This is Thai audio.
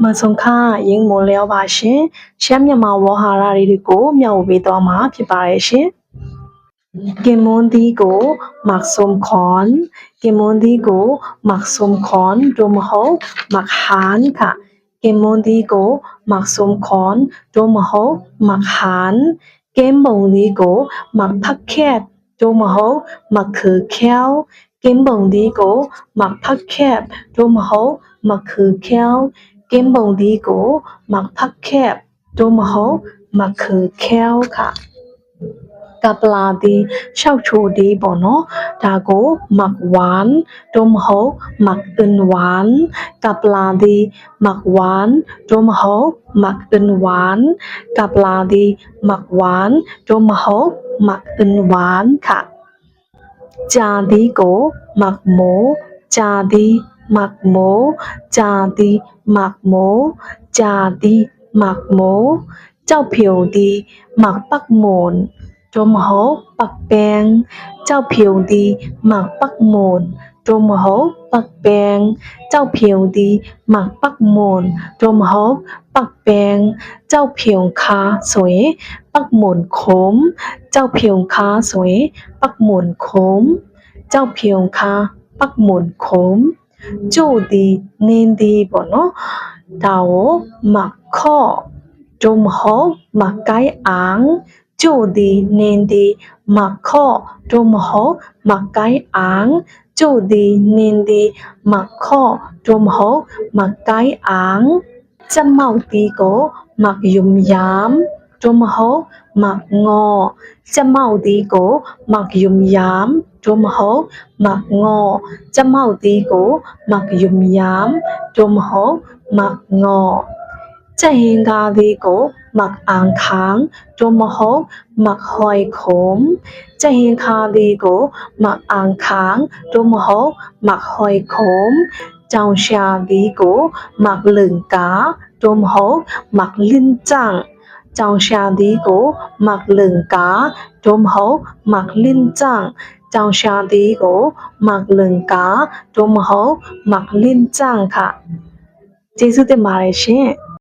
မဆုံခရင်မိုးလျောပါရှင်ရှမ်းမြန်မာဝေါ်ဟာရတွေကိုမျှဝေပေးသွားမှာဖြစ်ပါရဲ့ရှင်กิมมอนดีโกมักสมขอนกิมมอนดีโกมักสมขอนรวมโหมักหานค่ะกิมมอนดีโกมักสมขอนรวมโหมักหานเกมบงดีโกมักพักแคบรวมโหมักคือแค้วเกมบงดีโกมักพักแคบรวมโหมักคือแค้วเกมบงดีโกมักพักแคบรวมโหมักคือแค้วค่ะกะปลาดีเช่าชูดีบ่เนาะดาโกหมักหวานรวมโหหมักอึนหวานกะปลาดีหมักหวานรวมโหหมักอึนหวานกะปลาดีหมักหวานรวมโหหมักอึนหวานค่ะจาดีโกหมักหมูจาดีหมักหมูจาดีหมักหมูจาดีหมักหมูเจ้าผิวดีหมักปักหมูนรวมโหปักแปงเจ้าผิวดีหมักปักหมูนรวมโหปักแปงเจ้าผิวดีหมักปักหมูนรวมโหปักแปงเจ้าผิวคาสวยปักหมุนขมเจ้าผิวคาสวยปักหมุนขมเจ้าผิวคาปักหมุนขมจูดีเนนดีบ่เนาะดาวหมักข้อรวมโหหมักไก่อ่างจูดีเนนดีหมักข้อรวมโหหมักไก่อ่างจูดีเนนดีหมักข้อรวมโหหมักไก่อ่างจะเมาตีโกหมักยุ่มยามรวมโหหมักงอจะเมาตีโกหมักยุ่มยามรวมโหหมักงอจะเมาตีโกหมักยุ่มยามรวมโหหมักงอจะเฮงกาดีโกหมักอ่างค้างรวมโหหมักหอยขมจะเฮงคาดีโกหมักอ่างค้างรวมโหหมักหอยขมเจ้าชาดีโกหมักเหลึงการวมโหหมักลิ้นจังเจ้าชาดีโกหมักเหลึงการวมโหหมักลิ้นจังเจ้าชาดีโกหมักเหลึงการวมโหหมักลิ้นจังค่ะကျေးဇူးတင်ပါတယ်ရှင်